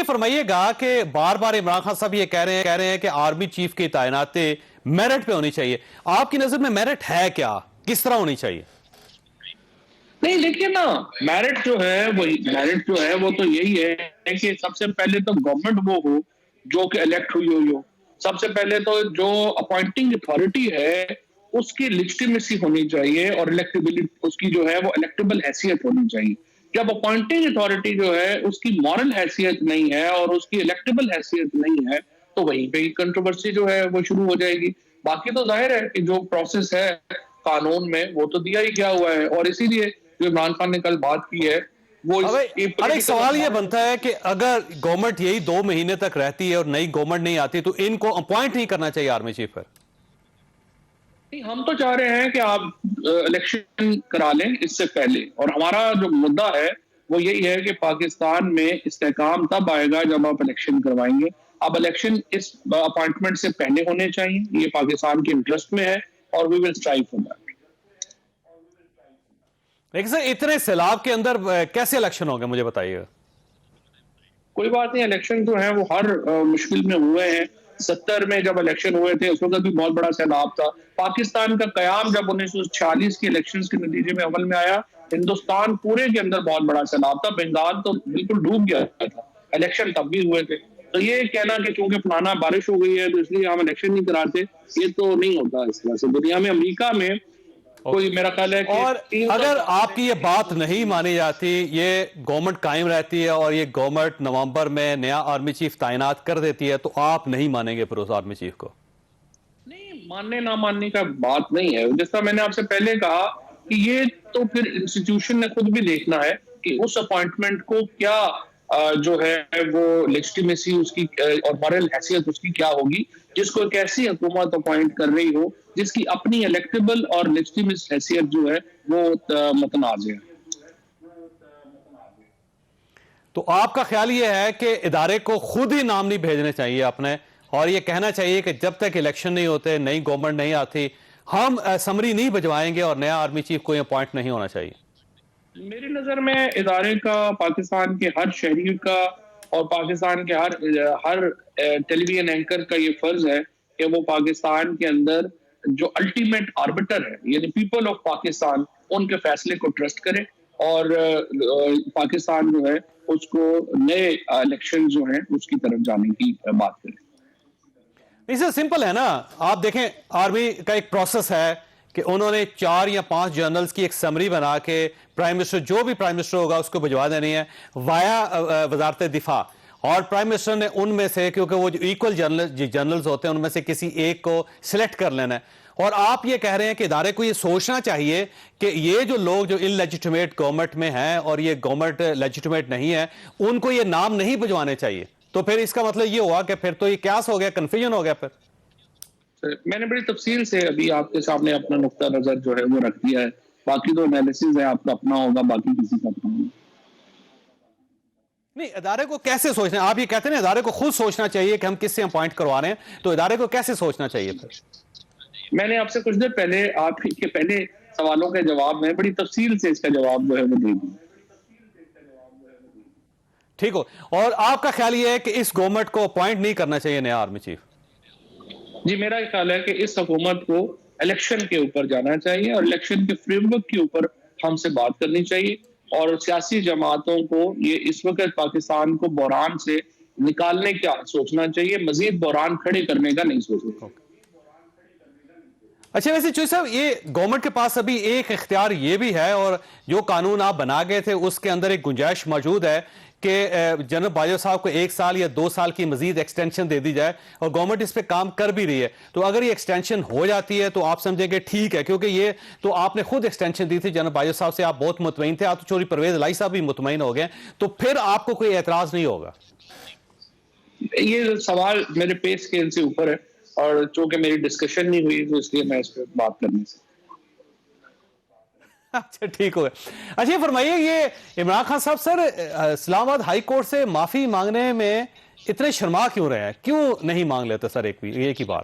فرمائیے گا کہ بار بار عمران خان صاحب یہ کہہ رہے ہیں کہ آرمی چیف کی تعیناتی میرٹ پہ ہونی چاہیے. آپ کی نظر میں میرٹ ہے کیا؟ کس طرح ہونی چاہیے؟ نہیں دیکھیے نا، میرٹ جو ہے وہ تو یہی ہے کہ سب سے پہلے تو گورنمنٹ وہ ہو جو کہ الیکٹ ہوئی ہو. سب سے پہلے تو جو اپوائنٹنگ اتھارٹی ہے اس کی لیجٹیمیسی ہونی چاہیے اور الیکٹیبلٹی اس کی جو ہے وہ الیکٹیبل حیثیت ہونی چاہیے. جب اپوائنٹنگ اتھارٹی جو ہے اس کی مورل حیثیت نہیں ہے اور اس کی الیکٹیبل حیثیت نہیں ہے تو وہیں پہ کنٹروورسی جو ہے وہ شروع ہو جائے گی. باقی تو ظاہر ہے کہ جو پروسیس ہے قانون میں وہ تو دیا ہی کیا ہوا ہے، اور اسی لیے جو عمران خان نے کل بات کی ہے وہ ایک سوال یہ بنتا ہے کہ اگر گورنمنٹ یہی 2 مہینے تک رہتی ہے اور نئی گورنمنٹ نہیں آتی تو ان کو اپوائنٹ نہیں کرنا چاہیے آرمی چیف پر؟ ہم تو چاہ رہے ہیں کہ آپ الیکشن کرا لیں اس سے پہلے، اور ہمارا جو مدعا ہے وہ یہی ہے کہ پاکستان میں استحکام تب آئے گا جب آپ الیکشن کروائیں گے. اب الیکشن اس اپوائنٹمنٹ سے پہلے ہونے چاہیے، یہ پاکستان کے انٹرسٹ میں ہے اور وی ول اسٹرائیو فار دیٹ. لیکن سر اتنے سیلاب کے اندر کیسے الیکشن ہوگا مجھے بتائیے گا؟ کوئی بات نہیں، الیکشن جو ہے وہ ہر مشکل میں ہوئے ہیں. 70 میں جب الیکشن ہوئے تھے اس وقت بھی بہت بڑا سیلاب تھا. پاکستان کا قیام جب 1946 کے الیکشنز کے نتیجے میں عمل میں آیا، ہندوستان پورے کے اندر بہت بڑا سیلاب تھا، بنگال تو بالکل ڈوب گیا تھا. الیکشن تب بھی ہوئے تھے. تو یہ کہنا کہ چونکہ فلانا بارش ہو گئی ہے تو اس لیے ہم الیکشن نہیں کراتے، یہ تو نہیں ہوتا اس طرح سے. دنیا میں امریکہ میں کوئی میرا خیال ہے کہ اور اگر آپ کی یہ بات نہیں مانی جاتی، یہ گورنمنٹ قائم رہتی ہے اور یہ گورنمنٹ نومبر میں نیا آرمی چیف تعینات کر دیتی ہے تو آپ نہیں مانیں گے پھر اس آرمی چیف کو؟ نہیں، ماننے نہ ماننے کا بات نہیں ہے. جس طرح میں نے آپ سے پہلے کہا کہ یہ تو پھر انسٹیٹیوشن نے خود بھی دیکھنا ہے کہ اس اپوائنٹمنٹ کو کیا جو ہے وہ لیجٹیمیسی اس کی اور مورل حیثیت اس کی کیا ہوگی، جس کو ایک ایسی حکومت اپوائنٹ کر رہی ہو جس کی اپنی الیکٹیبل اور لیجٹیمیس حیثیت جو ہے وہ متنازع ہے. تو آپ کا خیال یہ ہے کہ ادارے کو خود ہی نام نہیں بھیجنے چاہیے اپنے، اور یہ کہنا چاہیے کہ جب تک الیکشن نہیں ہوتے، نئی گورنمنٹ نہیں آتی، ہم سمری نہیں بجوائیں گے اور نیا آرمی چیف کوئی اپوائنٹ نہیں ہونا چاہیے؟ میری نظر میں ادارے کا، پاکستان کے ہر شہری کا اور پاکستان کے ہر ٹیلی ویژن اینکر کا یہ فرض ہے کہ وہ پاکستان کے اندر جو الٹیمیٹ آربٹر ہے یعنی پیپل آف پاکستان، ان کے فیصلے کو ٹرسٹ کرے اور پاکستان جو ہے اس کو نئے الیکشن جو ہیں اس کی طرف جانے کی بات کرے. اس سے سمپل ہے نا. آپ دیکھیں آرمی کا ایک پروسیس ہے کہ انہوں نے 4 یا 5 جنرلز کی ایک سمری بنا کے پرائم منسٹر، جو بھی پرائم منسٹر ہوگا اس کو بھجوا دینی ہے وایا وزارت دفاع. اور پرائم منسٹر نے ان میں سے، کیونکہ وہ جو ایکول جنرلز ہوتے ہیں ان میں سے کسی ایک کو سلیکٹ کر لینا ہے. اور آپ یہ کہہ رہے ہیں کہ ادارے کو یہ سوچنا چاہیے کہ یہ جو لوگ جو ان لیجیٹیمیٹ گورنمنٹ میں ہیں اور یہ گورنمنٹ لیجیٹیمیٹ نہیں ہے، ان کو یہ نام نہیں بھجوانے چاہیے. تو پھر اس کا مطلب یہ ہوا کہ پھر تو یہ کیاس ہو گیا، کنفیوژن ہو گیا. پھر میں نے بڑی تفصیل سے ابھی آپ کے سامنے اپنا نقطہ نظر جو ہے وہ رکھ دیا ہے. باقی تو انالیسز ہے آپ کا اپنا ہوگا، باقی کسی کا اپنا ہوگا. نہیں، ادارے کو کیسے سوچنا ہے؟ آپ یہ کہتے ہیں نا ادارے کو خود سوچنا چاہیے کہ ہم کس سے اپوائنٹ کروا رہے ہیں، تو ادارے کو کیسے سوچنا چاہیے پھر؟ میں نے آپ سے کچھ دیر پہلے آپ کے پہلے سوالوں کے جواب میں بڑی تفصیل سے اس کا جواب جو ہے وہ دے دیا. ٹھیک ہو. اور آپ کا خیال یہ ہے کہ اس گورنمنٹ کو اپوائنٹ نہیں کرنا چاہیے نیا آرمی چیف؟ جی، میرا خیال ہے کہ اس حکومت کو الیکشن کے اوپر جانا چاہیے اور الیکشن کے فریم ورک کے اوپر ہم سے بات کرنی چاہیے، اور سیاسی جماعتوں کو یہ اس وقت پاکستان کو بحران سے نکالنے کا سوچنا چاہیے، مزید بحران کھڑے کرنے کا نہیں سوچنا چاہیے. اچھا، ویسے چوہی صاحب یہ گورنمنٹ کے پاس ابھی ایک اختیار یہ بھی ہے، اور جو قانون آپ بنا گئے تھے اس کے اندر ایک گنجائش موجود ہے کہ جنرل باجوہ صاحب کو 1 سال یا 2 سال کی مزید ایکسٹینشن دے دی جائے، اور گورنمنٹ اس پہ کام کر بھی رہی ہے. تو اگر یہ ایکسٹینشن ہو جاتی ہے تو آپ سمجھیں گے ٹھیک ہے، کیونکہ یہ تو آپ نے خود ایکسٹینشن دی تھی جنرل باجوہ صاحب سے، آپ بہت مطمئن تھے. آپ تو چوری پرویز الہی صاحب بھی مطمئن ہو گئے، تو پھر آپ کو کوئی اعتراض نہیں ہوگا؟ یہ سوال میرے پے اسکیل سے اوپر ہے، اور چونکہ میری ڈسکشن نہیں ہوئی تو اس لیے میں اس پہ بات کرنے سے. اچھا ٹھیک ہو گیا. اچھا یہ فرمائیے، یہ عمران خان صاحب سر اسلام آباد ہائی کورٹ سے معافی مانگنے میں اتنے شرما کیوں رہے ہیں؟ کیوں نہیں مانگ لیتے سر ایک ہی بار؟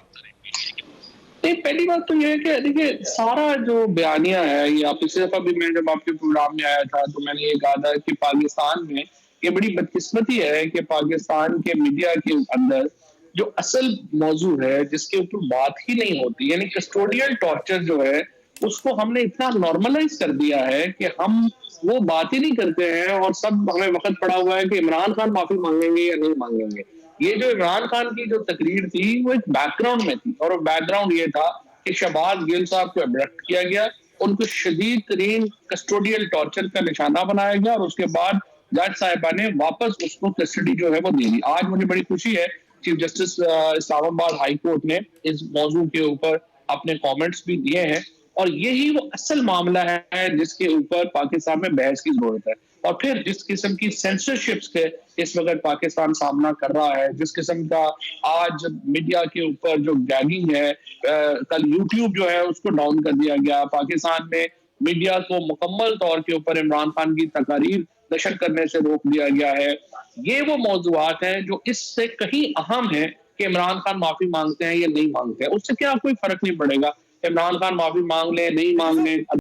پہلی بات تو یہ ہے کہ دیکھیے سارا جو بیانیہ ہے، یہ آپ پچھلی دفعہ بھی میں جب آپ کے پروگرام میں آیا تھا تو میں نے یہ کہا تھا کہ پاکستان میں یہ بڑی بدقسمتی ہے کہ پاکستان کے میڈیا کے اندر جو اصل موضوع ہے جس کے اوپر بات ہی نہیں ہوتی، یعنی کسٹوڈیل ٹارچر جو ہے اس کو ہم نے اتنا نارملائز کر دیا ہے کہ ہم وہ بات ہی نہیں کرتے ہیں، اور سب ہمیں وقت پڑا ہوا ہے کہ عمران خان معافی مانگیں گے یا نہیں مانگیں گے۔ یہ جو عمران خان کی جو تقریر تھی وہ ایک بیک گراؤنڈ میں تھی، اور وہ بیک گراؤنڈ یہ تھا کہ شہباز گل صاحب کو ابڈکٹ کیا گیا، ان کو شدید ترین کسٹوڈیل ٹارچر کا نشانہ بنایا گیا، اور اس کے بعد جج صاحبہ نے واپس اس کو کسٹڈی جو ہے وہ دے دی۔ آج مجھے بڑی خوشی ہے چیف جسٹس اسلام آباد ہائی کورٹ نے اس موضوع کے اوپر اپنے کامنٹس بھی دیے ہیں، اور یہی وہ اصل معاملہ ہے جس کے اوپر پاکستان میں بحث کی ضرورت ہے۔ اور پھر جس قسم کی سینسرشپس کے اس وقت پاکستان سامنا کر رہا ہے، جس قسم کا آج میڈیا کے اوپر جو گیگنگ ہے، کل یوٹیوب جو ہے اس کو ڈاؤن کر دیا گیا، پاکستان میں میڈیا کو مکمل طور کے اوپر عمران خان کی تقاریر نشر کرنے سے روک دیا گیا ہے، یہ وہ موضوعات ہیں جو اس سے کہیں اہم ہیں کہ عمران خان معافی مانگتے ہیں یا نہیں مانگتے ہیں۔ اس سے کیا کوئی فرق نہیں پڑے گا، عمران خان معافی مانگ لیں نہیں مانگ لیں۔